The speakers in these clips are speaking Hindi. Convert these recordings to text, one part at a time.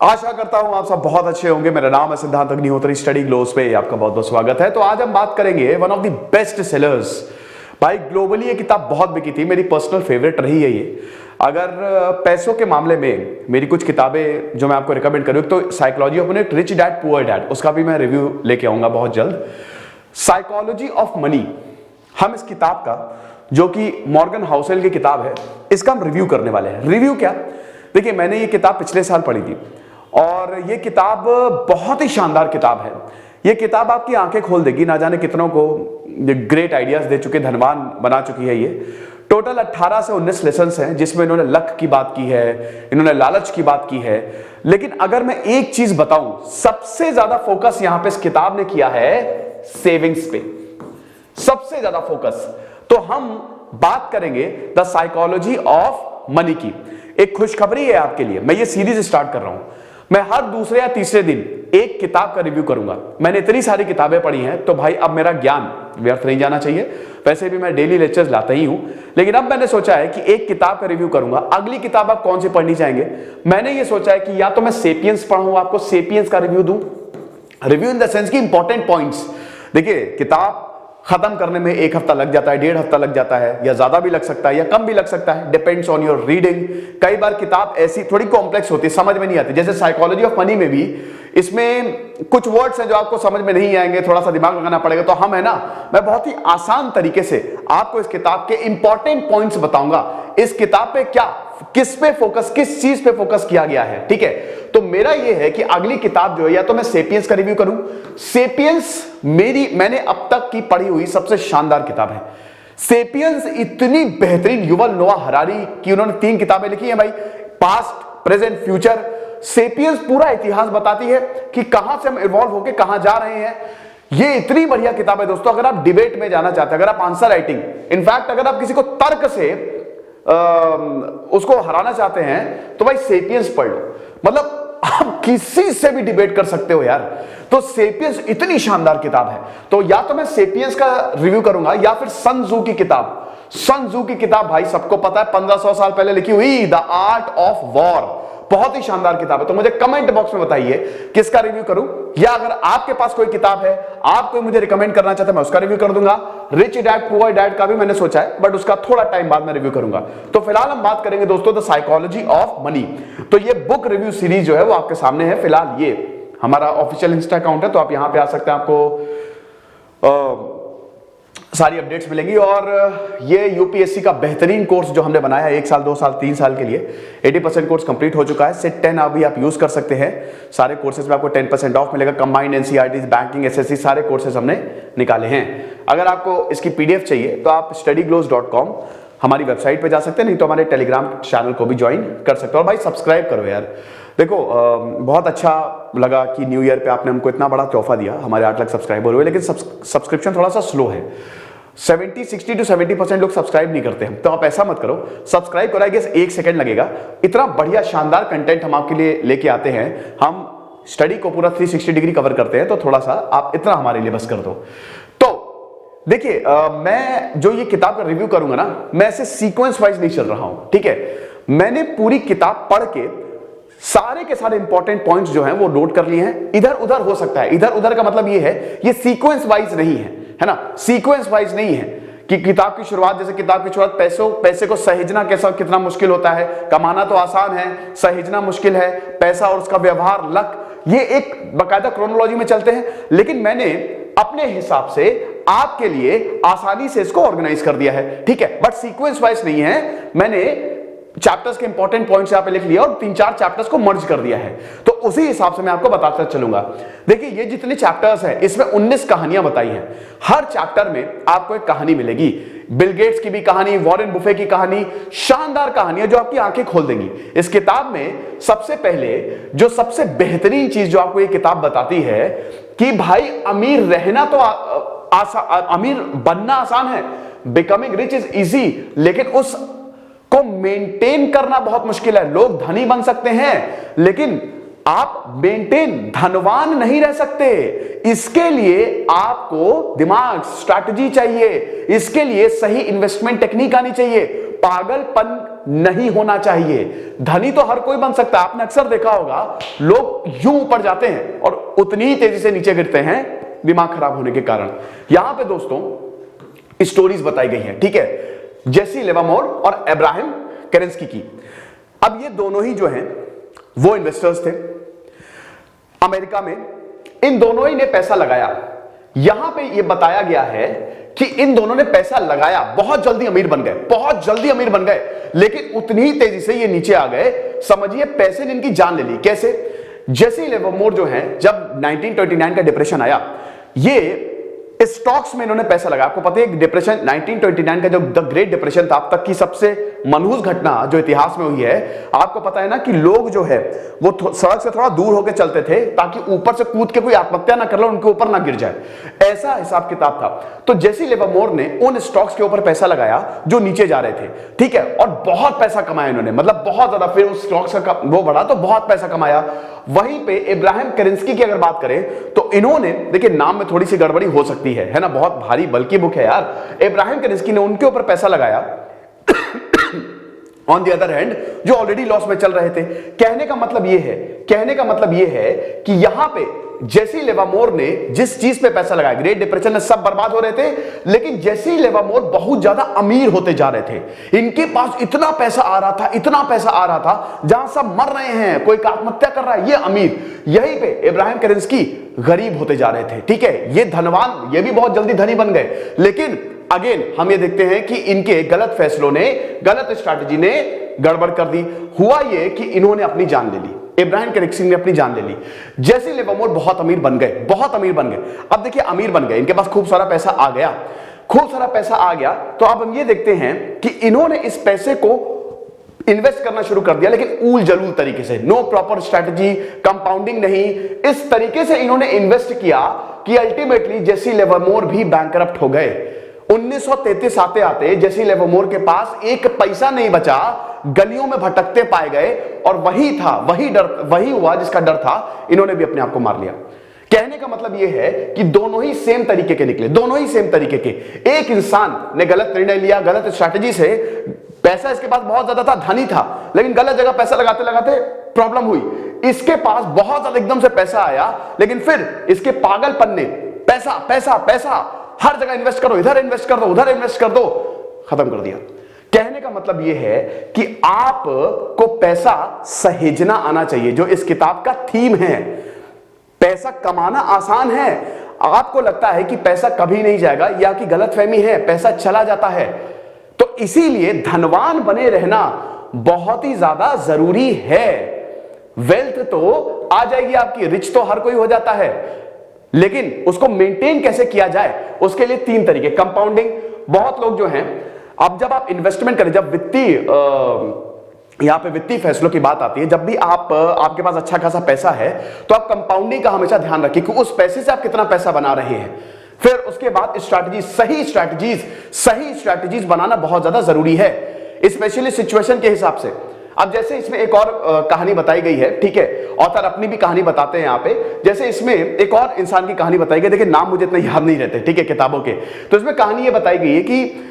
आशा करता हूं आप सब बहुत अच्छे होंगे। मेरा नाम है सिद्धांत अग्निहोत्री, स्टडी ग्लोस पे आपका बहुत बहुत स्वागत है। तो आज हम बात करेंगे one of the best sellers. भाई ग्लोबली ये किताब बहुत बिकी थी, मेरी पर्सनल फेवरेट रही है ये। अगर पैसों के मामले में मेरी कुछ किताबें जो मैं आपको रिकमेंड करूं, तो psychology of money, rich dad poor dad, उसका भी मैं रिव्यू लेके आऊंगा बहुत जल्द। साइकोलॉजी ऑफ मनी, हम इस किताब का, जो कि मॉर्गन हाउसेल की किताब है, इसका हम रिव्यू करने वाले हैं। रिव्यू क्या, देखिए मैंने ये किताब पिछले साल पढ़ी थी और ये किताब बहुत ही शानदार किताब है। ये किताब आपकी आंखें खोल देगी, ना जाने कितनों को ग्रेट आइडियाज दे चुके, धनवान बना चुकी है ये। टोटल 18 से 19 लेसन्स हैं, जिसमें इन्होंने लक की बात की है, इन्होंने लालच की बात की है। लेकिन अगर मैं एक चीज बताऊं, सबसे ज्यादा फोकस यहां पे इस किताब ने किया है सेविंग्स पे, सबसे ज्यादा फोकस। तो हम बात करेंगे द साइकोलॉजी ऑफ मनी की। एक खुशखबरी है आपके लिए, मैं ये सीरीज स्टार्ट कर रहा हूं। मैं हर दूसरे या तीसरे दिन एक किताब का रिव्यू करूंगा। मैंने इतनी सारी किताबें पढ़ी हैं, तो भाई अब मेरा ज्ञान व्यर्थ नहीं जाना चाहिए। वैसे भी मैं डेली लेक्चर्स लाता ही हूं, लेकिन अब मैंने सोचा है कि एक किताब का रिव्यू करूंगा। अगली किताब आप कौन सी पढ़नी चाहेंगे? मैंने ये सोचा है कि या तो मैं सेपियंस पढ़ूं, आपको सेपियंस का रिव्यू दूं। रिव्यू इन द सेंस की इंपॉर्टेंट पॉइंट्स। देखिए किताब खत्म करने में 1 हफ्ता लग जाता है, 1.5 हफ्ता लग जाता है, या ज्यादा भी लग सकता है या कम भी लग सकता है, डिपेंड्स ऑन योर रीडिंग। कई बार किताब ऐसी थोड़ी कॉम्प्लेक्स होती है, समझ में नहीं आती। जैसे साइकोलॉजी ऑफ मनी में भी इसमें कुछ वर्ड्स हैं जो आपको समझ में नहीं आएंगे, थोड़ा सा दिमाग लगाना पड़ेगा। तो हम है ना, मैं बहुत ही आसान तरीके से आपको इस किताब के इंपॉर्टेंट पॉइंट्स बताऊंगा। इस किताब पे क्या, किस पे फोकस, किस चीज पे फोकस किया गया है, ठीक है। तो मेरा ये है कि अगली किताब जो है, या तो मैं सेपियंस का रिव्यू करूं। सेपियंस मैंने अब तक की पढ़ी हुई सबसे शानदार किताब है। सेपियंस इतनी बेहतरीन, युवल नोआ हरारी की उन्होंने 3 किताबें लिखी हैं भाई, पास्ट, प्रेजेंट, फ्यूचर। सेपियंस पूरा इतिहास बताती है कि कहां से हम इवॉल्व होकर कहां जा रहे हैं। ये इतनी बढ़िया किताब है दोस्तों। अगर आप डिबेट में जाना चाहते हैं, अगर आप आंसर राइटिंग, इनफैक्ट अगर आप किसी को तर्क से उसको हराना चाहते हैं, तो भाई सेपियंस पढ़ लो। मतलब आप किसी से भी डिबेट कर सकते हो यार। तो सेपियंस इतनी शानदार किताब है। तो या तो मैं सेपियंस का रिव्यू करूंगा, या फिर सन त्जू की किताब। सन त्जू की किताब भाई सबको पता है, 1500 साल पहले लिखी हुई, द आर्ट ऑफ वॉर। बहुत ही शानदार किताब है। तो मुझे कमेंट बॉक्स में बताइए किसका रिव्यू करूं, या अगर आपके पास कोई किताब है, आप कोई मुझे रिकमेंड करना चाहते हैं, मैं उसका रिव्यू कर दूंगा। रिच डैड पुअर डैड का भी मैंने सोचा है, बट उसका थोड़ा टाइम बाद में रिव्यू करूंगा। तो फिलहाल हम बात करेंगे दोस्तों द साइकोलॉजी ऑफ मनी। तो ये बुक रिव्यू सीरीज जो है वो आपके सामने है। फिलहाल ये हमारा ऑफिशियल इंस्टा अकाउंट है, तो आप यहां पे आ सकते हैं, आपको सारी अपडेट्स मिलेंगी। और ये यूपीएससी का बेहतरीन कोर्स जो हमने बनाया है 1 साल, 2 साल, 3 साल के लिए, 80% कोर्स कंप्लीट हो चुका है। सेट 10 अभी आप यूज कर सकते हैं। सारे कोर्सेज में आपको 10% ऑफ मिलेगा। कंबाइंड एनसीईआरटी, बैंकिंग, एसएससी, सारे कोर्सेज हमने निकाले हैं। अगर आपको इसकी पीडीएफ चाहिए तो आप studyglows.com हमारी वेबसाइट पे जा सकते हैं, नहीं तो हमारे टेलीग्राम चैनल को भी ज्वाइन कर सकते हो। और भाई सब्सक्राइब करो यार। देखो बहुत अच्छा लगा कि न्यू ईयर पे आपने हमको इतना बड़ा तोहफा दिया, हमारे 8 लाख सब्सक्राइबर हुए, लेकिन सब्सक्रिप्शन थोड़ा सा स्लो है। 60 to 70% लोग सब्सक्राइब नहीं करते हैं। तो आप ऐसा मत करो, सब्सक्राइब करो, आई गेस 1 सेकंड लगेगा। इतना बढ़िया शानदार कंटेंट हम आपके लिए लेके आते हैं। हम स्टडी को पूरा 360 डिग्री कवर करते हैं, तो थोड़ा सा आप इतना हमारे लिए बस कर दो। तो देखिए मैं जो ये किताब का रिव्यू करूंगा ना, मैं ऐसे सीक्वेंस वाइज नहीं चल रहा हूं, ठीक है। मैंने पूरी किताब पढ़ के सारे के सारे इंपॉर्टेंट पॉइंट्स जो हैं वो नोट कर लिए हैं। इधर उधर हो सकता है, इधर उधर का मतलब ये है, ये सीक्वेंस वाइज नहीं है ना, सीक्वेंस वाइज नहीं है कि किताब की शुरुआत, जैसे किताब की शुरुआत पैसे को सहेजना कितना मुश्किल होता है, कमाना तो आसान है, सहेजना मुश्किल है, पैसा और उसका व्यवहार, लक, ये एक बाकायदा क्रोनोलॉजी में चलते हैं। लेकिन मैंने अपने हिसाब से आपके लिए आसानी से इसको ऑर्गेनाइज कर दिया है, ठीक है। बट सीक्वेंस वाइज नहीं है। मैंने चैप्टर्स के इंपॉर्टेंट पॉइंट्स यहां पे लिख लिया और 3-4 चैप्टर्स को मर्ज कर दिया है। तो उसी हिसाब से मैं आपको बताता चलूंगा। देखिए ये जितने चैप्टर्स हैं, इसमें 19 कहानियां बताई हैं। हर चैप्टर में आपको एक कहानी मिलेगी। बिल गेट्स की भी कहानी, वॉरेन बुफे की कहानी, शानदार कहानियां जो आपकी आंखें खोल देंगी। इस किताब में सबसे पहले जो सबसे बेहतरीन चीज जो आपको ये किताब बताती है कि भाई अमीर रहना तो अमीर बनना आसान है, बिकमिंग रिच इज इजी, लेकिन उस को मेंटेन करना बहुत मुश्किल है। लोग धनी बन सकते हैं, लेकिन आप मेंटेन धनवान नहीं रह सकते। इसके लिए आपको दिमाग, स्ट्रैटेजी चाहिए। इसके लिए सही इन्वेस्टमेंट टेक्निक आनी चाहिए। पागलपन नहीं होना चाहिए। धनी तो हर कोई बन सकता है, आपने अक्सर देखा होगा लोग यूं ऊपर जाते हैं और उतनी ही तेजी से नीचे गिरते हैं दिमाग खराब होने के कारण। यहां पे दोस्तों स्टोरीज बताई गई हैं, ठीक है, जेसी लिवरमोर और अब्राहम केरेंस्की की। अब ये दोनों ही जो हैं वो इन्वेस्टर्स थे अमेरिका में, इन दोनों ही ने पैसा लगाया। यहां पे ये बताया गया है कि इन दोनों ने पैसा लगाया, बहुत जल्दी अमीर बन गए, बहुत जल्दी अमीर बन गए, लेकिन उतनी ही तेजी से ये नीचे आ गए। समझिए पैसे ने इनकी जान ले ली। कैसे? जेसी लिवरमोर जो है, जब 1929 का डिप्रेशन आया, ये स्टॉक्स में इन्होंने पैसा लगाया। आपको पता है डिप्रेशन 1929 का जो द ग्रेट डिप्रेशन था, अब तक की सबसे मनहूस घटना जो इतिहास में हुई है। आपको पता है ना कि लोग जो है वो सड़क से थोड़ा दूर होकर चलते थे ताकि ऊपर से कूद के कोई आत्महत्या ना कर लो, उनके ऊपर ना गिर जाए, ऐसा हिसाब किताब था। तो जेसी लिवरमोर ने उन स्टॉक्स के ऊपर पैसा लगाया जो नीचे जा रहे थे, ठीक है, और बहुत पैसा कमाया इन्होंने, मतलब बहुत ज्यादा। फिर उस स्टॉक्स का वो बढ़ा तो बहुत पैसा कमाया। वहीं पे अब्राहम केरेंस्की की अगर बात करें तो इन्होंने, देखिए नाम में थोड़ी सी गड़बड़ी हो सकती है ना, बहुत भारी बल्कि बुक है यार। अब्राहम केरेंस्की ने उनके ऊपर पैसा लगाया ऑन द अदर हैंड जो ऑलरेडी लॉस में चल रहे थे। कहने का मतलब यह है कि यहां पे जेसी लिवरमोर ने जिस चीज पे पैसा लगाया, ग्रेट डिप्रेशन में सब बर्बाद हो रहे थे, लेकिन जेसी लिवरमोर बहुत ज्यादा अमीर होते जा रहे थे। इनके पास इतना पैसा आ रहा था, जहां सब मर रहे हैं, कोई आत्महत्या कर रहा है, ये अमीर। यहीं पे अब्राहम केरेंस्की गरीब होते जा रहे थे, ठीक है, ये धनवान, ये भी बहुत जल्दी धनी बन गए। लेकिन अगेन हम ये देखते हैं कि इनके गलत फैसलों ने, गलत स्ट्रैटेजी ने गड़बड़ कर दी। हुआ ये कि इन्होंने अपनी जान ले ली, अब्राहम केरेंस्की ने अपनी जान ले ली। जेसी लिवरमोर बहुत अमीर बन गए। अब देखिए अमीर बन गए, इनके पास खूब सारा पैसा आ गया, तो अब हम ये देखते हैं कि इन्होंने इस पैसे को इन्वेस्ट करना शुरू कर दिया, लेकिन ऊल जलूल तरीके से, नो प्रॉपर स्ट्रैटेजी, कंपाउंडिंग नहीं, इस तरीके से इन्होंने इन्वेस्ट किया कि अल्टीमेटली जेसी लिवरमोर भी बैंकरप्ट हो गए। 1933 आते आते जेसी लिवरमोर के पास एक पैसा नहीं बचा, गलियों में भटकते पाए गए, और वही हुआ जिसका डर था, इन्होंने भी अपने आप को मार लिया। कहने का मतलब यह है कि दोनों ही सेम तरीके के निकले, दोनों ही सेम तरीके के। एक इंसान ने गलत निर्णय लिया, गलत स्ट्रैटेजी से, पैसा इसके पास बहुत ज्यादा था, धनी था, लेकिन गलत जगह पैसा लगाते लगाते प्रॉब्लम हुई। इसके पास बहुत ज्यादा एकदम से पैसा आया, लेकिन फिर इसके पागलपन ने पैसा पैसा पैसा हर जगह इन्वेस्ट करो, इधर इन्वेस्ट कर दो, उधर इन्वेस्ट कर दो, खत्म कर दिया। कहने का मतलब यह है कि आपको पैसा सहेजना आना चाहिए, जो इस किताब का थीम है। पैसा कमाना आसान है, आपको लगता है कि पैसा कभी नहीं जाएगा, या कि गलतफहमी है, पैसा चला जाता है। तो इसीलिए धनवान बने रहना बहुत ही ज्यादा जरूरी है। वेल्थ तो आ जाएगी आपकी, रिच तो हर कोई हो जाता है, लेकिन उसको मेंटेन कैसे किया जाए, उसके लिए 3 तरीके। कंपाउंडिंग, बहुत लोग जो हैं, अब जब आप इन्वेस्टमेंट करें, जब यहां पे वित्तीय फैसलों की बात आती है, जब भी आपके पास अच्छा खासा पैसा है, तो आप कंपाउंडिंग का हमेशा ध्यान रखिए कि उस पैसे से आप कितना पैसा बना रहे हैं। फिर उसके बाद सही स्ट्रैटेजीज बनाना बहुत ज्यादा जरूरी है, स्पेशली सिचुएशन के हिसाब से। अब जैसे इसमें एक और कहानी बताई गई है, ठीक है, ऑथर अपनी भी कहानी बताते हैं यहां पे। जैसे इसमें एक और इंसान की कहानी बताई गई, देखिए नाम मुझे इतना याद नहीं रहते, ठीक है, किताबों के। तो इसमें कहानी ये बताई गई है कि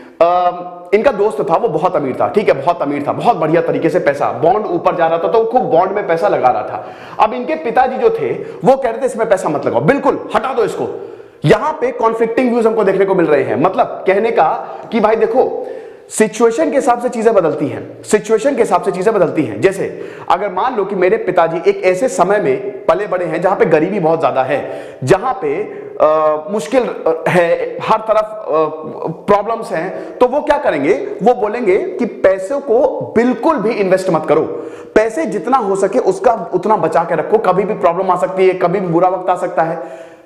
इनका दोस्त था, वो बहुत अमीर था, ठीक है, बहुत अमीर था, बहुत बढ़िया तरीके से पैसा, बॉन्ड ऊपर जा रहा था, तो वो खूब बॉन्ड में पैसा लगा रहा था। अब इनके पिताजी जो थे वो कह रहे थे इसमें पैसा मत लगाओ, बिल्कुल हटा दो इसको। यहां पे कॉन्फ्लिक्टिंग व्यूज हमको देखने को मिल रहे हैं। मतलब कहने का कि भाई देखो, सिचुएशन के हिसाब से चीजें बदलती हैं। जैसे अगर मान लो कि मेरे पिताजी एक ऐसे समय में पले बड़े हैं जहां पे गरीबी बहुत ज्यादा है, जहां पे मुश्किल है, हर तरफ प्रॉब्लम्स हैं, तो वो क्या करेंगे, वो बोलेंगे कि पैसों को बिल्कुल भी इन्वेस्ट मत करो, पैसे जितना हो सके उसका उतना बचा के रखो, कभी भी प्रॉब्लम आ सकती है, कभी भी बुरा वक्त आ सकता है,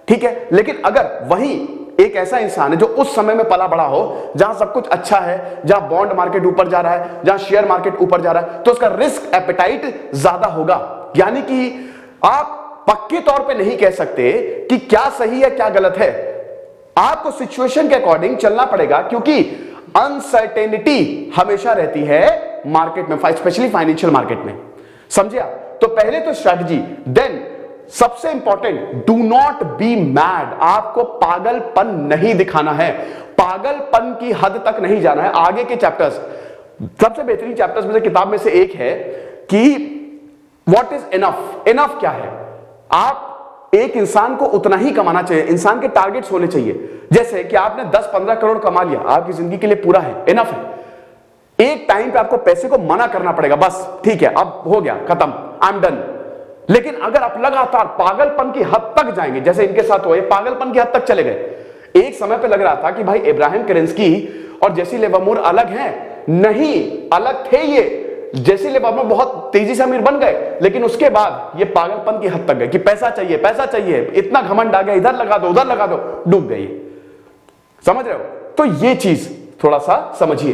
ठीक है। लेकिन अगर वही एक ऐसा इंसान है जो उस समय में पला बड़ा हो, जहां सब कुछ अच्छा है, जहां बॉन्ड मार्केट ऊपर जा रहा है, जहां शेयर मार्केट ऊपर जा रहा है, तो उसका रिस्क एपेटाइट ज्यादा होगा। यानी कि आप पक्के तौर पे नहीं कह सकते कि क्या सही है क्या गलत है, आपको सिचुएशन के अकॉर्डिंग चलना पड़ेगा, क्योंकि अनसर्टेनिटी हमेशा रहती है मार्केट में, स्पेशली फाइनेंशियल मार्केट में, समझे आप। तो पहले तो स्ट्रैटेजी, देन सबसे important, do not be mad. आपको पागलपन नहीं दिखाना है, पागलपन की हद तक नहीं जाना है। आगे के चैप्टर्स सबसे बेहतरीन चैप्टर्स में से किताब में से एक है कि व्हाट इज इनफ। इनफ क्या है? आप एक इंसान को उतना ही कमाना चाहिए, इंसान के टारगेट्स होने चाहिए। जैसे कि आपने 10-15 करोड़ कमा लिया, आपकी जिंदगी के लिए पूरा है, इनफ है। एक टाइम पे आपको पैसे को मना करना पड़ेगा, बस ठीक है अब हो गया, खत्म, आई एम डन। लेकिन अगर आप लगातार पागलपन की हद तक जाएंगे, जैसे इनके साथ हुआ, ये पागलपन की हद तक चले गए। एक समय पे लग रहा था कि भाई इब्राहिम केरेंस्की और जेसी लिवरमोर अलग हैं, नहीं अलग थे ये। जेसी लिवरमोर बहुत तेजी से अमीर बन गए, लेकिन उसके बाद ये पागलपन की हद तक गए कि पैसा चाहिए, पैसा चाहिए, इतना घमंड आ गया, इधर लगा दो उधर लगा दो, डूब गई। समझ रहे हो? तो ये चीज थोड़ा सा समझिए।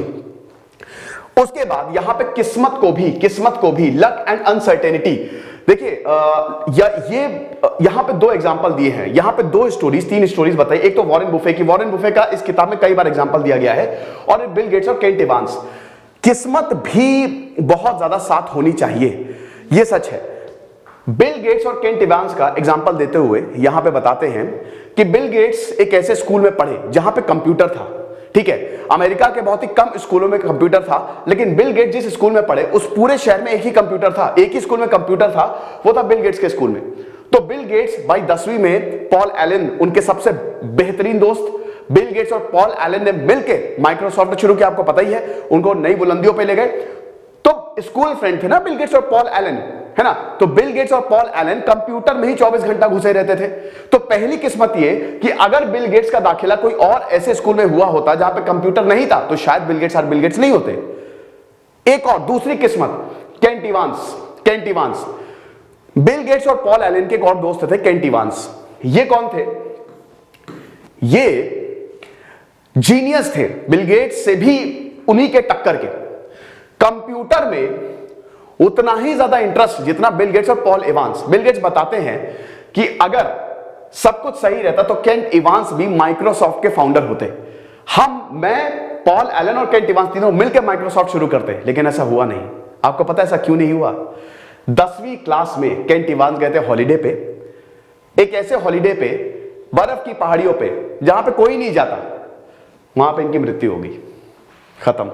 उसके बाद यहां पे किस्मत को भी लक एंड अनसर्टेनिटी। देखिए ये यहां पे 2 एग्जांपल दिए हैं, यहां पे 2 स्टोरीज 3 स्टोरीज बताई। एक तो वॉरेन बुफे की, वॉरेन बुफे का इस किताब में कई बार एग्जांपल दिया गया है, और बिल गेट्स और केंट इवांस। किस्मत भी बहुत ज्यादा साथ होनी चाहिए, यह सच है। बिल गेट्स और केंट इवांस का एग्जांपल देते हुए यहां पे बताते हैं कि बिल गेट्स एक ऐसे स्कूल में पढ़े जहां पे कंप्यूटर था, ठीक है। अमेरिका के बहुत ही कम स्कूलों में कंप्यूटर था, लेकिन बिल गेट्स जिस स्कूल में पढ़े उस पूरे शहर में एक ही कंप्यूटर था, एक ही स्कूल में कंप्यूटर था, वो था बिल गेट्स के स्कूल में। तो बिल गेट्स भाई 10वीं में पॉल एलन उनके सबसे बेहतरीन दोस्त, बिल गेट्स और पॉल एलन ने मिलकर माइक्रोसॉफ्ट शुरू किया, आपको पता ही है, उनको नई बुलंदियों पे ले गए। तो स्कूल फ्रेंड थे ना बिल गेट्स और पॉल एलन, है ना। तो बिल गेट्स और पॉल एलन कंप्यूटर में ही 24 घंटा घुसे रहते थे। तो पहली किस्मत ये कि अगर बिल गेट्स का दाखिला कोई और ऐसे स्कूल में हुआ होता जहां पे कंप्यूटर नहीं था, तो शायद बिल गेट्स और बिल गेट्स नहीं होते। एक और दूसरी किस्मत, केंट इवांस। बिल गेट्स और पॉल एलन के एक और दोस्त थे, केंट इवांस। ये कौन थे? ये जीनियस थे, बिल गेट्स से भी उन्हीं के टक्कर के। कंप्यूटर में उतना ही ज्यादा इंटरेस्ट जितना बिल गेट्स और पॉल इवांस। बिल गेट्स बताते हैं कि अगर सब कुछ सही रहता तो केंट इवांस भी माइक्रोसॉफ्ट के फाउंडर होते। मैं पॉल एलन और केंट इवांस तीनों मिलकर माइक्रोसॉफ्ट शुरू करते, लेकिन ऐसा हुआ नहीं। आपको पता है ऐसा क्यों नहीं हुआ? 10वीं क्लास में केंट इवांस गए थे हॉलीडे पे, एक ऐसे हॉलीडे पे बर्फ की पहाड़ियों पे जहां पे कोई नहीं जाता, वहां पे इनकी मृत्यु होगी, खत्म।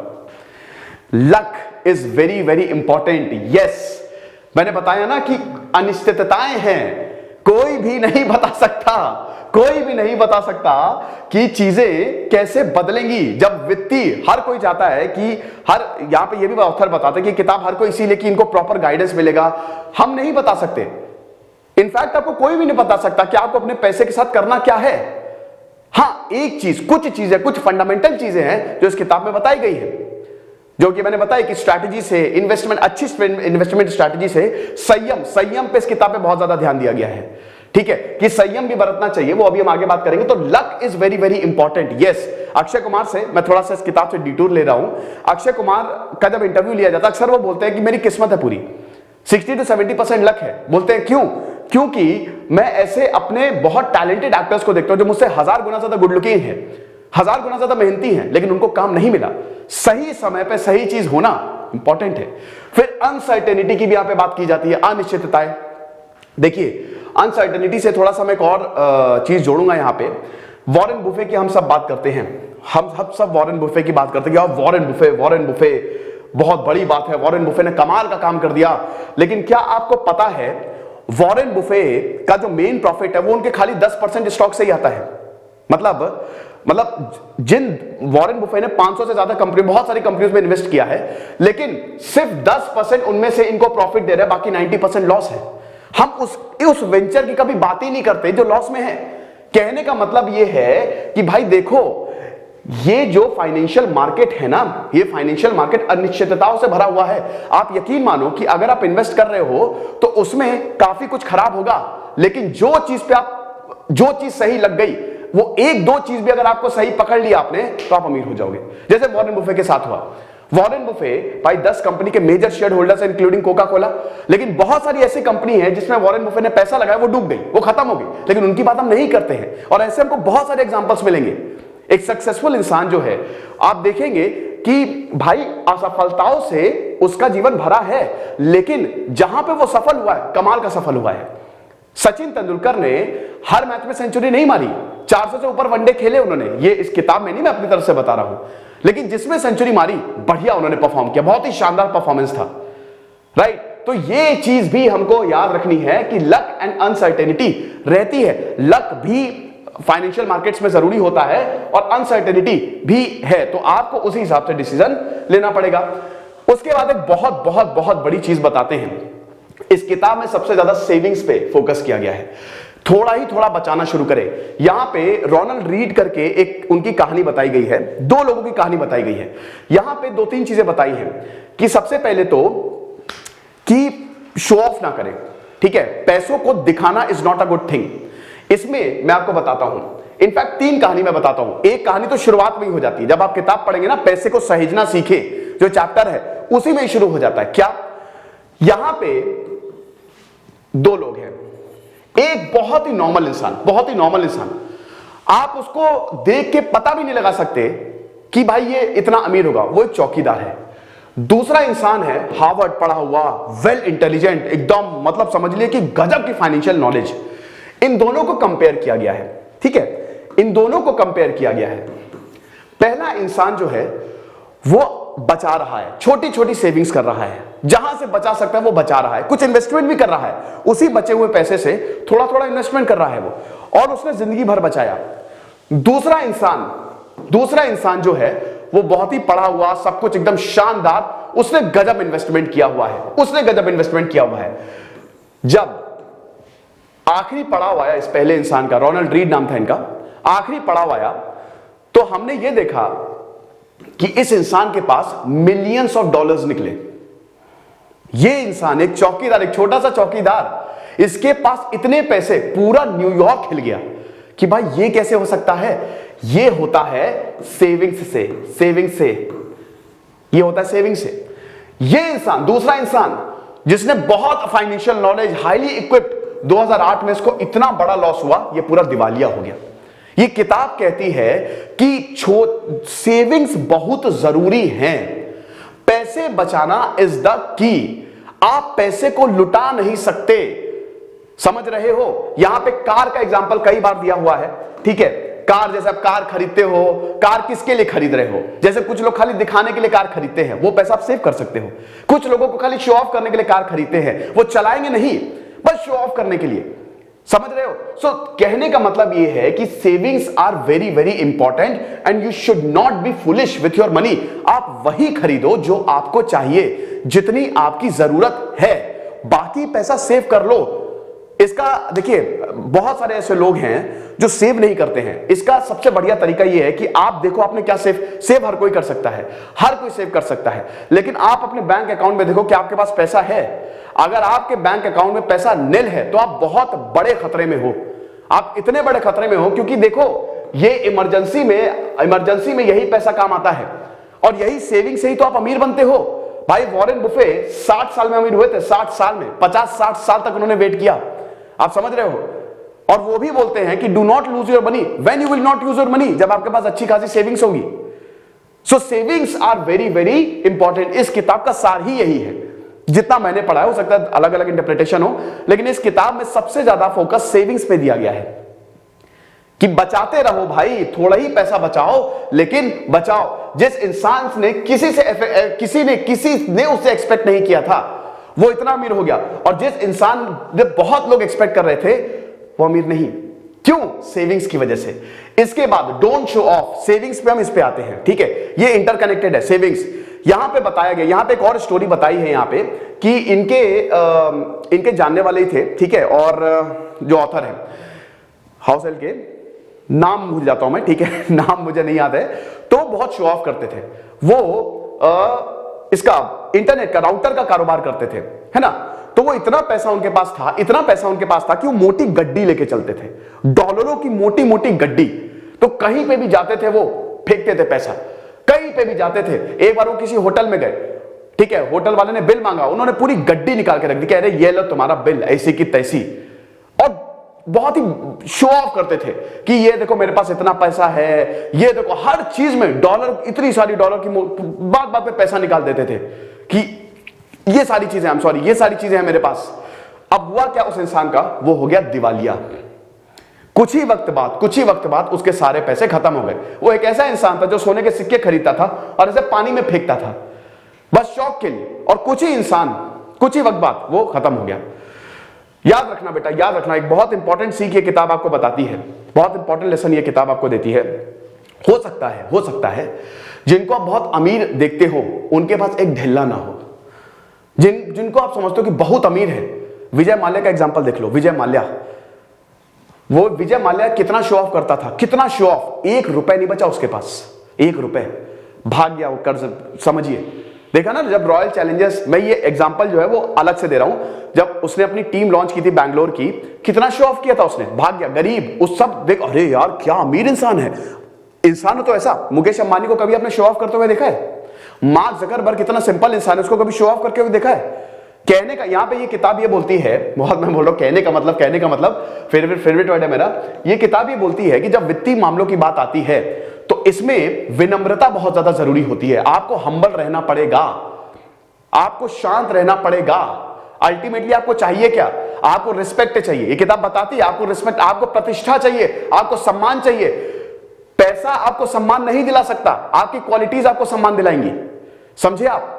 Luck is very very important. Yes, मैंने बताया ना कि अनिश्चितताएं हैं, कोई भी नहीं बता सकता कि चीजें कैसे बदलेंगी। जब वित्तीय हर कोई चाहता है कि यहां पे ये भी ऑथर बताते हैं कि किताब हर कोई इसीलिए कि इनको प्रॉपर गाइडेंस मिलेगा। हम नहीं बता सकते, इनफैक्ट आपको कोई भी नहीं बता सकता कि आपको अपने पैसे के साथ करना क्या है। हां, एक चीज, कुछ चीजें, कुछ फंडामेंटल चीजें हैं जो इस किताब में बताई गई है, जो कि मैंने बताया कि स्ट्रैटेजी से इन्वेस्टमेंट, अच्छी इन्वेस्टमेंट स्ट्रैटेजी से संयम पे इस किताब में बहुत ज्यादा ध्यान दिया गया है, ठीक है, कि संयम भी बरतना चाहिए। वो अभी हम आगे बात करेंगे। तो luck is very very important. Yes, Akshay Kumar से मैं थोड़ा सा इस किताब से डिटूर ले रहा हूं। अक्षय कुमार का जब इंटरव्यू लिया जाता है, अक्सर वो बोलते हैं कि मेरी किस्मत है पूरी, 60 to 70% लक है। बोलते हैं क्यों? क्योंकि मैं ऐसे अपने बहुत टैलेंटेड एक्टर्स को देखता हूं जो मुझसे 1000 गुना ज्यादा गुड लुकिंग है, 1000 गुना ज्यादा मेहनती हैं, लेकिन उनको काम नहीं मिला। सही समय पे सही चीज होना इंपॉर्टेंट है। फिर अनसर्टेनिटी की भी यहां पे बात की जाती है, अनिश्चितताएं। देखिए, अनसर्टेनिटी से थोड़ा सा मैं एक और चीज जोड़ूंगा यहां पे। वॉरेन बुफे की हम सब बात करते हैं, हम सब वॉरेन बुफे की बात करते हैं कि वॉरेन बुफे बहुत बड़ी बात है, वॉरेन बुफे ने कमाल का काम कर दिया। लेकिन क्या आपको पता है वॉरेन बुफे का जो मेन प्रॉफिट है वो उनके खाली 10% स्टॉक से ही आता है। मतलब जिन वॉरेन बुफे ने 500 से ज्यादा कंपनी, बहुत सारी कंपनीज में इन्वेस्ट किया है, लेकिन सिर्फ 10% उनमें से इनको प्रॉफिट दे रहे हैं, बाकी 90% लॉस है। हम उस वेंचर की कभी बात ही नहीं करते जो लॉस में है। कहने का मतलब यह है कि भाई देखो, ये जो फाइनेंशियल मार्केट है ना, ये फाइनेंशियल मार्केट अनिश्चितताओं से भरा हुआ है। आप यकीन मानो कि अगर आप इन्वेस्ट कर रहे हो तो उसमें काफी कुछ खराब होगा, लेकिन जो चीज सही लग गई, वो 1-2 चीज भी अगर आपको सही पकड़ लिया आपने, तो आप अमीर हो जाओगे। जैसे वॉरेन बुफे के साथ हुआ। वॉरेन बुफे भाई 10 कंपनी के मेजर शेयर होल्डर्स हैं, इंक्लूडिंग कोका कोला, लेकिन बहुत सारी ऐसी कंपनी है जिसमें वॉरेन बुफे ने पैसा लगाया, वो डूब गई, वो खत्म हो गई, लेकिन उनकी बात हम नहीं करते हैं। और ऐसे हमको बहुत सारे एग्जांपल्स मिलेंगे। एक सक्सेसफुल इंसान जो है, आप देखेंगे कि भाई असफलताओं से उसका जीवन भरा है, लेकिन जहां पे वो सफल हुआ है, कमाल का सफल हुआ है। सचिन तेंदुलकर ने हर मैच में सेंचुरी नहीं मारी, 400 से ऊपर वनडे खेले उन्होंने, ये इस किताब में नहीं, मैं अपनी तरफ से बता रहा हूं, लेकिन जिसमें सेंचुरी मारी बढ़िया उन्होंने परफॉर्म किया, बहुत ही शानदार परफॉर्मेंस था, राइट। तो ये चीज भी हमको याद रखनी है कि लक एंड अनसर्टेनिटी रहती है। लक भी फाइनेंशियल मार्केट्स में जरूरी होता है और अनसर्टेनिटी भी है, तो आपको उसी हिसाब से डिसीजन लेना पड़ेगा। उसके बाद एक बहुत बहुत बहुत बड़ी चीज बताते हैं, इस किताब में सबसे ज्यादा सेविंग्स पे फोकस किया गया है, थोड़ा बचाना शुरू करें। यहां पे रोनाल्ड रीड करके एक उनकी कहानी बताई गई है, दो लोगों की कहानी बताई गई है। यहां पे दो तीन चीजें बताई हैं कि सबसे पहले तो कि शो ऑफ ना करें, ठीक है, पैसों को दिखाना is not a good thing. इसमें मैं आपको बताता हूं, इनफैक्ट तीन कहानी मैं बताता हूं। एक कहानी तो शुरुआत में ही हो जाती है, जब आप किताब पढ़ेंगे ना, पैसे को सहेजना सीखे जो चैप्टर है उसी में ही शुरू हो जाता है। क्या, यहां पे दो लोग हैं, एक बहुत ही नॉर्मल इंसान, बहुत ही नॉर्मल इंसान, आप उसको देख के पता भी नहीं लगा सकते कि भाई ये इतना अमीर होगा, वो एक चौकीदार है। दूसरा इंसान है हार्वर्ड पढ़ा हुआ, वेल इंटेलिजेंट, एकदम मतलब समझ लिए कि गजब की फाइनेंशियल नॉलेज। इन दोनों को कंपेयर किया गया है, ठीक है, इन दोनों को कंपेयर किया गया है। पहला इंसान जो है वो बचा रहा है, छोटी छोटी सेविंग्स कर रहा है, जहां से बचा सकता है वो बचा रहा है, कुछ इन्वेस्टमेंट भी कर रहा है, उसी बचे हुए पैसे से थोड़ा थोड़ा इन्वेस्टमेंट कर रहा है वो, और उसने जिंदगी भर बचाया। दूसरा इंसान जो है वो बहुत ही पढ़ा हुआ, सब कुछ एकदम शानदार, उसने गजब इन्वेस्टमेंट किया हुआ है, जब आखिरी पड़ाव आया इस पहले इंसान का, रोनाल्ड रीड नाम था इनका, आखिरी पड़ाव आया तो हमने ये देखा कि इस इंसान के पास मिलियंस ऑफ डॉलर्स निकले। ये इंसान एक चौकीदार, एक छोटा सा चौकीदार, इसके पास इतने पैसे, पूरा न्यूयॉर्क हिल गया कि भाई ये कैसे हो सकता है। ये होता है सेविंग्स से, ये होता है सेविंग्स से। ये इंसान, दूसरा इंसान जिसने बहुत फाइनेंशियल नॉलेज, हाईली इक्विप्ड, 2008 में इसको इतना बड़ा लॉस हुआ, ये पूरा दिवालिया हो गया। ये किताब कहती है कि सेविंग्स बहुत जरूरी हैं, पैसे बचाना इज द की। आप पैसे को लुटा नहीं सकते, समझ रहे हो। यहां पे कार का एग्जांपल कई बार दिया हुआ है, ठीक है, कार, जैसे आप कार खरीदते हो, कार किसके लिए खरीद रहे हो, जैसे कुछ लोग खाली दिखाने के लिए कार खरीदते हैं, वो पैसा आप सेव कर सकते हो। कुछ लोगों को खाली शो ऑफ करने के लिए कार खरीदते हैं, वो चलाएंगे नहीं, बस शो ऑफ करने के लिए, समझ रहे हो। सो कहने का मतलब ये है कि savings are very very important and you should not be foolish with your money. आप वही खरीदो जो आपको चाहिए, जितनी आपकी जरूरत है, बाकी पैसा सेव कर लो। इसका देखिए, बहुत सारे ऐसे लोग हैं जो सेव नहीं करते हैं। इसका सबसे बढ़िया तरीका यह है कि आप देखो आपने क्या सेव हर कोई कर सकता है, हर कोई सेव कर सकता है, लेकिन आप अपने बैंक अकाउंट में देखो कि आपके पास पैसा है। अगर आपके बैंक अकाउंट में पैसा निल है तो आप बहुत बड़े खतरे में हो। आप इतने बड़े खतरे में हो क्योंकि देखो, ये इमरजेंसी में यही पैसा काम आता है, और यही सेविंग से ही तो आप अमीर बनते हो। भाई वॉरेन बुफे 60 साल में अमीर हुए थे, 60 साल में, 50-60 साल तक उन्होंने वेट किया, आप समझ रहे हो। और वो भी बोलते हैं कि do not lose your money when you will not use your money, जब आपके पास अच्छी खासी सेविंग्स होगी। So savings are very very important. इस किताब का सार ही यही है, जितना मैंने पढ़ा है, हो सकता है अलग अलग इंटरप्रिटेशन हो, लेकिन इस किताब में सबसे ज्यादा फोकस सेविंग्स पे दिया गया है कि बचाते रहो भाई, थोड़ा ही पैसा बचाओ, लेकिन बचाओ। जिस इंसान ने किसी ने उससे एक्सपेक्ट नहीं किया था, वो इतना अमीर हो गया, और जिस इंसान ने बहुत लोग एक्सपेक्ट कर रहे थे, वो अमीर नहीं। क्यों? सेविंग्स की वजह से। इसके बाद डोंट शो ऑफ, सेविंग्स पे हम इस पे आते हैं, ठीक है, ये इंटरकनेक्टेड है सेविंग्स। यहां पे बताया गया, यहां पे एक और स्टोरी बताई है यहां पे कि इनके जानने वाले ही थे, ठीक है, और जो ऑथर है हाउस हेल्प के, नाम भूल जाता हूं मैं, ठीक है, नाम मुझे नहीं याद है, तो बहुत शो ऑफ करते थे वो। इसका इंटरनेट का, राउटर का कारोबार करते थे, है ना। तो वो इतना पैसा उनके पास था कि वो मोटी गड्डी लेके चलते थे, डॉलरों की मोटी मोटी गड्डी। तो कहीं पे भी जाते थे वो फेंकते थे पैसा, कहीं पे भी जाते थे। एक बार वो किसी होटल में गए, ठीक है, होटल वाले ने बिल मांगा, उन्होंने पूरी गड्डी निकाल के रख दी, कह रहे ये लो तुम्हारा बिल, ऐसी की तैसी। और बहुत ही शो ऑफ करते थे कि ये देखो मेरे पास इतना पैसा है, ये देखो, हर चीज में डॉलर, इतनी सारी डॉलर की बात बात पे पैसा निकाल देते थे कि ये सारी चीजें, ये सारी चीजें हैं मेरे पास। अब हुआ क्या उस इंसान का, वो हो गया दिवालिया। कुछ ही वक्त बाद उसके सारे पैसे खत्म हो गए। वो एक ऐसा इंसान था जो सोने के सिक्के खरीदता था और इसे पानी में फेंकता था बस शौक के लिए, और कुछ ही वक्त बाद वो खत्म हो गया। याद रखना बेटा, याद रखना, एक बहुत इंपॉर्टेंट सीख ये किताब आपको बताती है, बहुत इंपॉर्टेंट लेसन ये किताब आपको देती है। हो सकता है जिनको आप बहुत अमीर देखते हो उनके पास एक ढिल्ला ना हो, जिनको आप समझते हो कि बहुत अमीर है। विजय माल्या का एग्जांपल देख लो। विजय माल्या कितना शो ऑफ करता था, कितना शो ऑफ, 1 रुपए नहीं बचा उसके पास, 1 रुपए, भाग गया वो कर्ज। समझिए, देखा ना, जब रॉयल चैलेंजर्स, मैं ये एग्जांपल जो है वो अलग से दे रहा हूं, जब उसने अपनी टीम लॉन्च की थी बैंगलोर की, कितना शो ऑफ किया था उसने, भाग गया, गरीब, उस सब देख, अरे यार क्या अमीर इंसान है। इंसान तो ऐसा, मुकेश अंबानी को कभी आपने शो ऑफ करते हुए देखा है? मार्क जकरबर्ग कितना सिंपल इंसान है, उसको कभी शो ऑफ करके हुए देखा है? कहने का, यहां पे ये किताब ये बोलती है, बहुत मैं बोल रहा हूं कहने का मतलब फेवरेट वर्ड है मेरा, ये किताब ये बोलती है कि जब वित्तीय मामलों की बात आती है तो इसमें विनम्रता बहुत ज्यादा जरूरी होती है। आपको हम्बल रहना पड़ेगा, आपको शांत रहना पड़ेगा। अल्टीमेटली आपको चाहिए क्या? आपको रिस्पेक्ट चाहिए। ये किताब बताती है आपको रिस्पेक्ट, आपको प्रतिष्ठा चाहिए, आपको सम्मान चाहिए। पैसा आपको सम्मान नहीं दिला सकता, आपकी क्वालिटीज आपको सम्मान दिलाएंगी। समझे आप?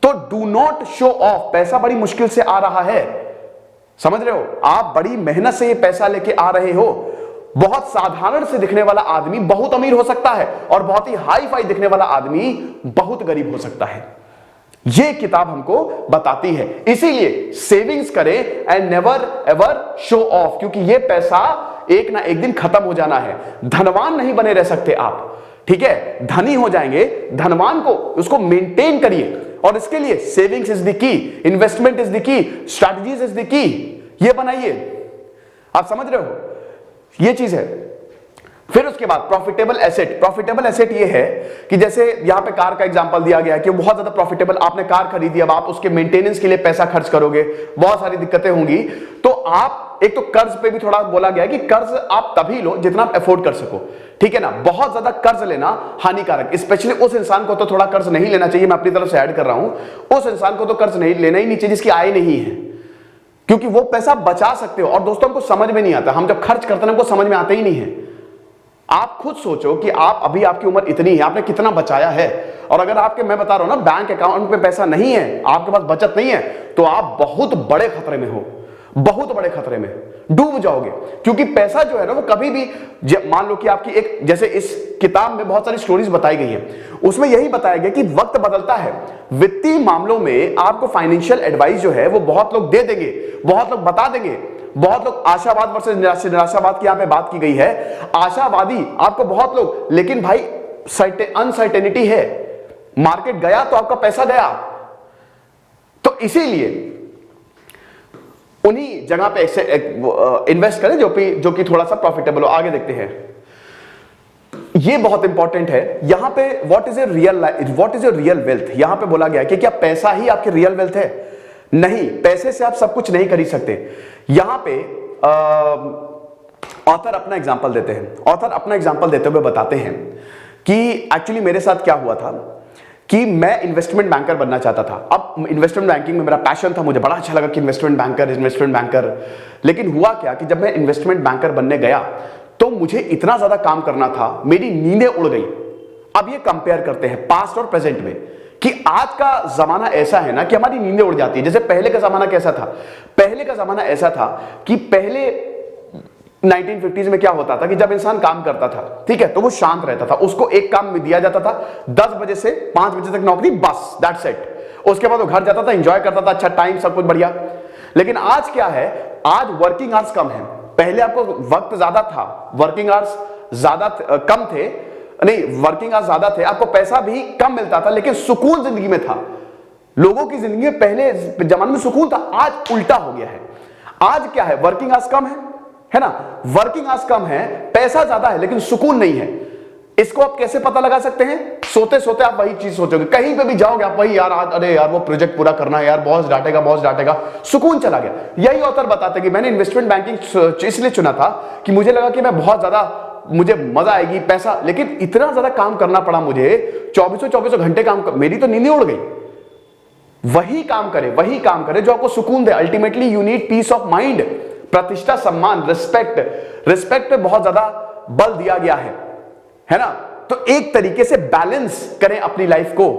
तो डू नॉट शो ऑफ। पैसा बड़ी मुश्किल से आ रहा है, समझ रहे हो? आप बड़ी मेहनत से ये पैसा लेके आ रहे हो। बहुत साधारण से दिखने वाला आदमी बहुत अमीर हो सकता है और बहुत ही हाई फाई दिखने वाला आदमी बहुत गरीब हो सकता है। ये किताब हमको बताती है। इसीलिए सेविंग्स करें and never ever show off, क्योंकि ये पैसा एक ना एक दिन खत्म हो जाना है। धनवान नहीं बने रह सकते आप, ठीक है? धनी हो जाएंगे, धनवान को उसको मेंटेन करिए, और इसके लिए savings is the key, investment is the key, strategies is the key, ये बनाइए। आप समझ रहे हो? ये चीज है। फिर उसके बाद प्रॉफिटेबल एसेट ये है कि जैसे यहां पे कार का एग्जांपल दिया गया है कि बहुत ज्यादा प्रॉफिटेबल, आपने कार खरीदी, अब आप उसके मेंटेनेंस के लिए पैसा खर्च करोगे, बहुत सारी दिक्कतें होंगी। तो आप एक तो कर्ज पे भी थोड़ा बोला गया है कि कर्ज आप तभी लो जितना आप अफोर्ड कर सको, ठीक है ना? बहुत ज्यादा कर्ज लेना हानिकारक, स्पेशली उस इंसान को तो थोड़ा कर्ज नहीं लेना चाहिए। मैं अपनी तरफ से ऐड कर रहा हूं, उस इंसान को तो कर्ज नहीं लेना ही नहीं चाहिए जिसकी आय नहीं है, क्योंकि वो पैसा बचा सकते हो। और दोस्तों हमको समझ में नहीं आता, हम जब खर्च करते हैं हमको समझ में आता ही नहीं है। आप खुद सोचो कि आप अभी, आपकी उम्र इतनी है, आपने कितना बचाया है, और अगर आपके, मैं बता रहा हूं ना, बैंक अकाउंट में पैसा नहीं है, आपके पास बचत नहीं है, तो आप बहुत बड़े खतरे में हो, बहुत बड़े खतरे में डूब जाओगे। क्योंकि पैसा जो है ना वो कभी भी, मान लो कि आपकी एक, जैसे इस किताब में बहुत सारी स्टोरीज बताई गई हैं, उसमें यही बताया गया कि वक्त बदलता है। वित्तीय मामलों में आपको फाइनेंशियल एडवाइस जो है वो बहुत लोग दे देंगे, बहुत लोग बता देंगे, बहुत लोग आशावाद वर्सेस निराशावाद की यहां पे बात की गई है। आशावादी आपको बहुत लोग, लेकिन भाई अनसर्टेनिटी है, मार्केट गया तो आपका पैसा गया। तो इसीलिए उन्हीं जगह पे इन्वेस्ट करें जो कि थोड़ा सा प्रॉफिटेबल हो। आगे देखते हैं, ये बहुत इंपॉर्टेंट है यहां पे, what is your real wealth. यहां पे बोला गया कि क्या पैसा ही आपकी रियल वेल्थ है? नहीं, पैसे से आप सब कुछ नहीं खरीद सकते। यहां पे ऑथर अपना एग्जांपल देते हैं। ऑथर अपना एग्जांपल देते हुए बताते हैं कि एक्चुअली मेरे साथ क्या हुआ था कि मैं इन्वेस्टमेंट बैंकर बनना चाहता था। अब इन्वेस्टमेंट बैंकिंग में मेरा पैशन था, मुझे बड़ा अच्छा लगा कि इन्वेस्टमेंट बैंकर। लेकिन हुआ क्या कि जब मैं इन्वेस्टमेंट बैंकर बनने गया तो मुझे इतना ज्यादा काम करना था, मेरी नींदें उड़ गई। अब ये कंपेयर करते हैं पास्ट और प्रेजेंट में, कि आज का जमाना ऐसा है ना कि हमारी नींदें उड़ जाती है। जैसे पहले का जमाना कैसा था? पहले का जमाना ऐसा था कि पहले 1950s में क्या होता था कि जब इंसान काम करता था, ठीक है, तो वो शांत रहता था, उसको एक काम में दिया जाता था, 10 बजे से 5 बजे तक नौकरी, बस दैट्स इट। उसके बाद वो घर जाता था, एंजॉय करता था, अच्छा टाइम, सब कुछ बढ़िया। लेकिन आज क्या है? आज वर्किंग आवर्स कम है। पहले आपको वक्त ज्यादा था, वर्किंग आवर्स ज्यादा कम थे, नहीं, वर्किंग आवर्स ज्यादा थे, आपको पैसा भी कम मिलता था, लेकिन सुकून जिंदगी में था। लोगों की जिंदगी में पहले जमाने में सुकून था, आज उल्टा हो गया है। आज क्या है? वर्किंग आवर्स कम है ना, वर्किंग आवर्स कम है, पैसा ज्यादा है, लेकिन सुकून नहीं है। इसको आप कैसे पता लगा सकते हैं? सोते सोते आप वही चीज सोचोगे, कहीं पे भी जाओगे आप वही, यार आज, अरे यार वो प्रोजेक्ट पूरा करना है यार, बॉस डांटेगा, सुकून चला गया। यही ऑथर बताते कि मैंने इन्वेस्टमेंट बैंकिंग इसलिए चुना था कि मुझे लगा कि मैं बहुत ज्यादा, मुझे मजा आएगी, पैसा, लेकिन इतना ज्यादा काम करना पड़ा मुझे, 24 घंटे काम मेरी तो नींद उड़ गई। वही काम करे जो आपको सुकून दे। Ultimately you need peace of mind. प्रतिष्ठा, सम्मान, रिस्पेक्ट पे बहुत ज्यादा बल दिया गया है ना। तो एक तरीके से बैलेंस करें अपनी लाइफ को।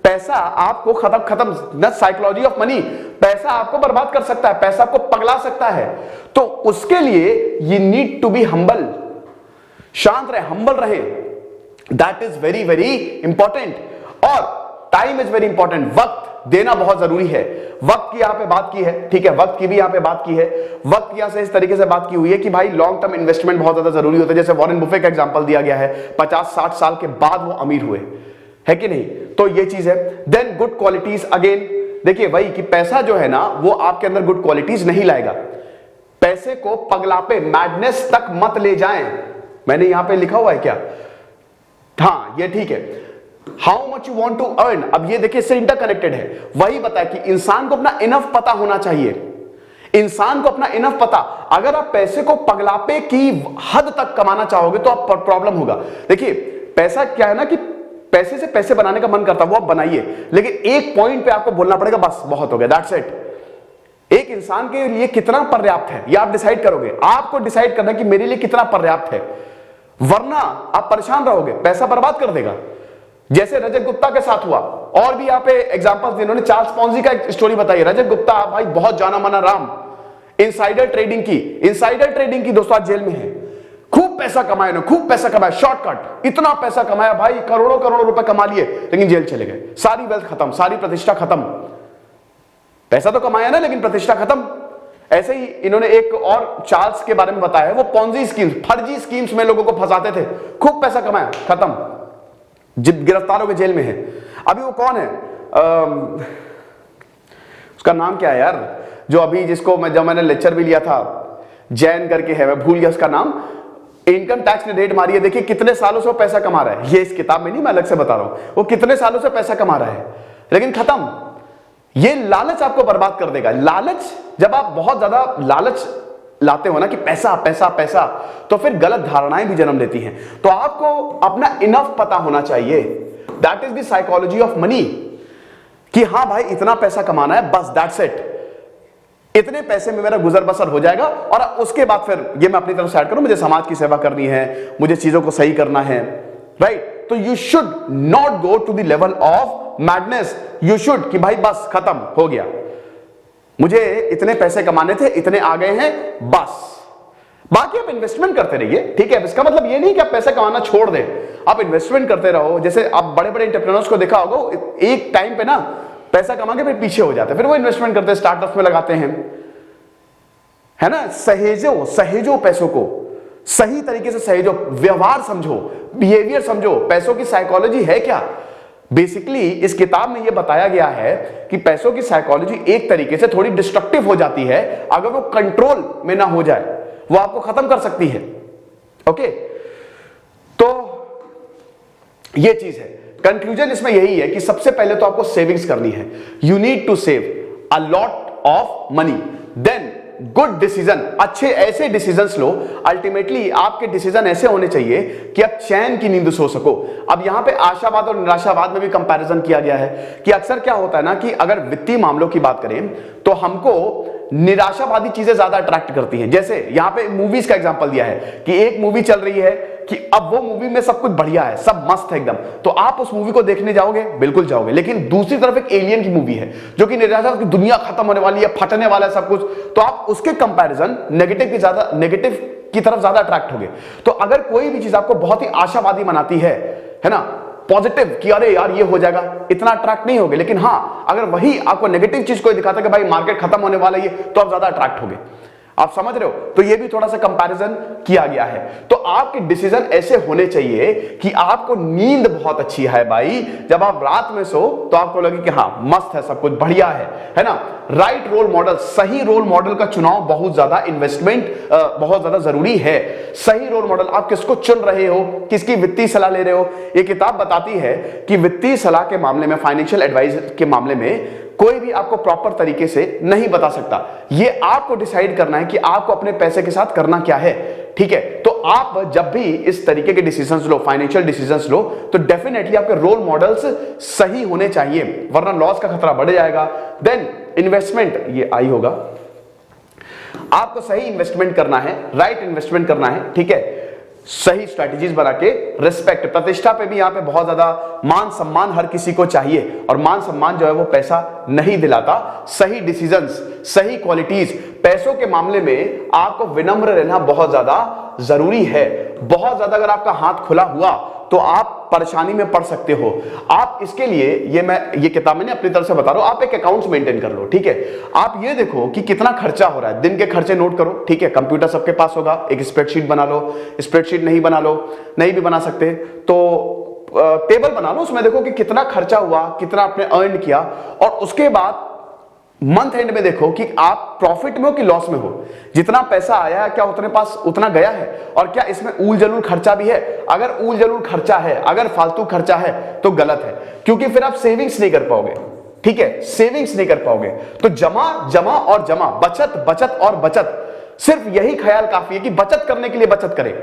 पैसा आपको खत्म साइकोलॉजी ऑफ मनी, पैसा आपको बर्बाद कर सकता है, पैसा आपको पगला सकता है। तो उसके लिए you need to be humble, शांत रहे, हम्बल रहे, that is very very important. और टाइम इज वेरी इंपॉर्टेंट, वक्त देना बहुत जरूरी है। वक्त की यहां पे बात की है, ठीक है, वक्त की भी यहां पे बात की है। वक्त यहां से इस तरीके से बात की हुई है कि भाई लॉन्ग टर्म इन्वेस्टमेंट बहुत ज्यादा जरूरी होता है। जैसे वॉरेन बुफे का एग्जांपल दिया गया है, 50-60 साल के बाद वो अमीर हुए, है कि नहीं। तो ये चीज है। देन गुड क्वालिटीज, अगेन देखिए वही कि पैसा जो है ना वो आपके अंदर गुड क्वालिटीज नहीं लाएगा। पैसे को पगलापे, मैडनेस तक मत ले जाएं। मैंने यहां पे लिखा हुआ है क्या, हाँ ये ठीक है। How much you want to earn, अब ये देखिए इससे इंटरकनेक्टेड है। वही बताया कि इंसान को अपना इनफ पता होना चाहिए, इंसान को अपना इनफ पता। अगर आप पैसे को पगलापे की हद तक कमाना चाहोगे तो आप प्रॉब्लम होगा। देखिए पैसा क्या है ना कि पैसे से पैसे बनाने का मन करता है वो आप बनाइए, लेकिन एक पॉइंट पे आपको बोलना पड़ेगा बस बहुत हो गया, दैट्स इट। एक इंसान के लिए कितना पर्याप्त है ये आप डिसाइड करोगे। आपको डिसाइड करना है कि मेरे लिए कितना पर्याप्त है, वरना आप परेशान रहोगे, पैसा बर्बाद कर देगा। जैसे रजत गुप्ता के साथ हुआ, और भी यहां पे एग्जांपल्स दिए। इन्होंने चार्ल्स पॉन्जी का एक स्टोरी बताई। रजत गुप्ता भाई बहुत जाना माना राम, इनसाइडर ट्रेडिंग की दोस्तों आज जेल में है। खूब पैसा कमाया, खूब पैसा कमाया, शॉर्टकट, इतना पैसा कमाया भाई, करोड़ों करोड़ों रुपए कमा लिए, लेकिन जेल चले गए, सारी वेल्थ खत्म, सारी प्रतिष्ठा खत्म। पैसा तो कमाया ना लेकिन प्रतिष्ठा खत्म। ऐसे ही इन्होंने एक और चार्ल्स के बारे में बताया है, वो पॉन्जी स्कीम्स, फर्जी स्कीम्स में लोगों को फंसाते थे, खूब पैसा कमाया, खत्म, गिरफ्तार हो गए, जेल में है। अभी वो कौन है, उसका नाम क्या है यार, जो अभी जिसको जब मैंने लेक्चर भी लिया था, जैन करके है, मैं भूल गया उसका नाम। इनकम टैक्स ने रेड मारी है, देखिए कितने सालों से वो पैसा कमा रहा है। ये इस किताब में नहीं, मैं अलग से बता रहा हूं, वो कितने सालों से पैसा कमा रहा है, लेकिन खत्म। ये लालच आपको बर्बाद कर देगा। लालच, जब आप बहुत ज्यादा लालच लाते हो ना कि पैसा पैसा पैसा, तो फिर गलत धारणाएं भी जन्म लेती हैं। तो आपको अपना इनफ पता होना चाहिए, that is the psychology of money, कि हां भाई इतना पैसा कमाना है, बस दैट्स इट, इतने पैसे में मेरा गुजर बसर हो जाएगा। और उसके बाद फिर ये मैं अपनी तरफ से ऐड करूं, मुझे समाज की सेवा करनी है, मुझे चीजों को सही करना है, राइट। तो you should not go to the level of madness, you should कि भाई बस खत्म हो गया, मुझे इतने पैसे कमाने थे, इतने आ गए हैं, बस। बाकी आप इन्वेस्टमेंट करते रहिए, ठीक है। इसका मतलब ये नहीं कि आप पैसा कमाना छोड़ दें, आप इन्वेस्टमेंट करते रहो। जैसे आप बड़े बड़े एंटरप्रेन्योर्स को देखा होगा, एक टाइम पे ना पैसा कमा के फिर पीछे हो जाते हैं, फिर वो इन्वेस्टमेंट करते हैं, स्टार्टअप्स में लगाते हैं, है ना। सहेजो पैसों को, सही तरीके से सहेजो, व्यवहार समझो, बिहेवियर समझो, पैसों की साइकोलॉजी है क्या। बेसिकली इस किताब में यह बताया गया है कि पैसों की साइकोलॉजी एक तरीके से थोड़ी डिस्ट्रक्टिव हो जाती है अगर वो कंट्रोल में ना हो जाए, वो आपको खत्म कर सकती है। ओके, तो ये चीज है। कंक्लूजन इसमें यही है कि सबसे पहले तो आपको सेविंग्स करनी है, you need to save a lot of money, then good decision, अच्छे ऐसे डिसीजंस लो। अल्टीमेटली आपके डिसीजन ऐसे होने चाहिए कि आप चैन की नींद सो सको। अब यहां पे आशावाद और निराशावाद में भी कंपैरिजन किया गया है कि अक्सर क्या होता है ना कि अगर वित्तीय मामलों की बात करें तो हमको निराशावादी चीजें ज्यादा अट्रैक्ट करती हैं। जैसे यहां पे मूवीज का एग्जांपल दिया है कि एक मूवी चल रही है कि अब वो मूवी में सब कुछ बढ़िया है, सब मस्त है एकदम, तो आप उस मूवी को देखने जाओगे, बिल्कुल जाओगे। लेकिन दूसरी तरफ एक एलियन की मूवी है जो कि निराशा की दुनिया खत्म होने वाली है, फटने वाला है सब कुछ, तो आप उसके कंपैरिजन नेगेटिव की तरफ ज्यादा अट्रैक्ट होगे। तो अगर कोई भी चीज आपको बहुत ही आशावादी बनाती है ना, पॉजिटिव कि अरे यार ये हो जाएगा, इतना अट्रैक्ट नहीं होगे। लेकिन हां, अगर वही आपको नेगेटिव चीज कोई दिखाता है कि भाई मार्केट खत्म होने वाला है, तो आप ज्यादा अट्रैक्ट होगे। आप समझ रहे हो? तो ये भी थोड़ा सा कंपैरिजन किया गया है। तो आपके डिसीजन ऐसे होने चाहिए कि आपको नींद बहुत अच्छी है भाई, जब आप रात में सो तो आपको लगे कि हाँ मस्त है, सब कुछ बढ़िया है ना। राइट रोल मॉडल, सही रोल मॉडल का चुनाव बहुत ज्यादा इन्वेस्टमेंट बहुत ज्यादा जरूरी है। सही रोल मॉडल, आप किसको चुन रहे हो, किसकी वित्तीय सलाह ले रहे हो। ये किताब बताती है कि वित्तीय सलाह के मामले में, फाइनेंशियल एडवाइस के मामले में कोई भी आपको प्रॉपर तरीके से नहीं बता सकता। ये आपको डिसाइड करना है कि आपको अपने पैसे के साथ करना क्या है, ठीक है। तो आप जब भी इस तरीके के डिसीजंस लो, फाइनेंशियल डिसीजंस लो, तो डेफिनेटली आपके रोल मॉडल्स सही होने चाहिए, वरना लॉस का खतरा बढ़ जाएगा। देन इन्वेस्टमेंट, ये आई होगा, आपको सही इन्वेस्टमेंट करना है, राइट इन्वेस्टमेंट करना है, ठीक है, सही स्ट्रैटेजीज बना के, रिस्पेक्ट, प्रतिष्ठा पे भी यहां पे बहुत ज्यादा मान सम्मान हर किसी को चाहिए, और मान सम्मान जो है वो पैसा नहीं दिलाता। सही डिसीजंस, सही क्वालिटीज, पैसों के मामले में आपको विनम्र रहना बहुत ज्यादा जरूरी है। बहुत ज्यादा अगर आपका हाथ खुला हुआ तो आप परेशानी में पड़ सकते हो। आप इसके लिए ये किताब मैंने अपनी तरफ से बता रहा हूं, आप एक अकाउंट्स मेंटेन कर लो, ठीक है। आप ये देखो कि कितना खर्चा हो रहा है, दिन के खर्चे नोट करो, ठीक है। कंप्यूटर सबके पास होगा, एक स्प्रेडशीट बना लो, स्प्रेडशीट नहीं बना लो, नहीं भी बना सकते तो टेबल बना लो, उसमें देखो कि कितना खर्चा हुआ, कितना आपने अर्न किया, और उसके बाद मंथ एंड में देखो कि आप प्रॉफिट में हो कि लॉस में हो। जितना पैसा आया है क्या उतने पास उतना गया है, और क्या इसमें ऊल जलूल खर्चा भी है? अगर ऊल जलूल खर्चा है, अगर फालतू खर्चा है तो गलत है, क्योंकि फिर आप सेविंग्स नहीं कर पाओगे, ठीक है, सेविंग्स नहीं कर पाओगे। तो जमा जमा और जमा, बचत बचत और बचत, सिर्फ यही ख्याल काफी है कि बचत करने के लिए बचत करें,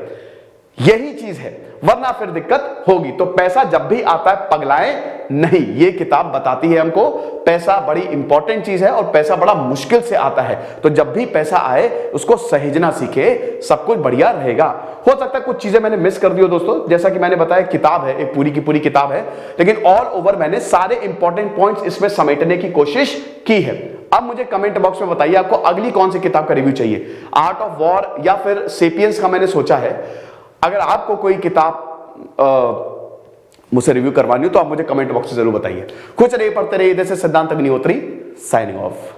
यही चीज है, वरना फिर दिक्कत होगी। तो पैसा जब भी आता है पगलाएं नहीं, ये किताब बताती है हमको पैसा बड़ी इंपॉर्टेंट चीज है और पैसा बड़ा मुश्किल से आता है। तो जब भी पैसा आए उसको सहेजना सीखे, सब कुछ बढ़िया रहेगा। हो सकता है कुछ चीजें मैंने मिस कर दी हो दोस्तों, जैसा कि मैंने बताया किताब है, एक पूरी की पूरी किताब है, लेकिन ऑल ओवर मैंने सारे इंपॉर्टेंट पॉइंट्स इसमें समेटने की कोशिश की है। अब मुझे कमेंट बॉक्स में बताइए आपको अगली कौन सी किताब का रिव्यू चाहिए, आर्ट ऑफ वॉर या फिर सेपियंस का मैंने सोचा है। अगर आपको कोई किताब मुझसे रिव्यू करवानी हो तो आप मुझे कमेंट बॉक्स में जरूर बताइए। कुछ नहीं, पढ़ते रहिए। इधर से सिद्धांत अग्निहोत्री साइनिंग ऑफ।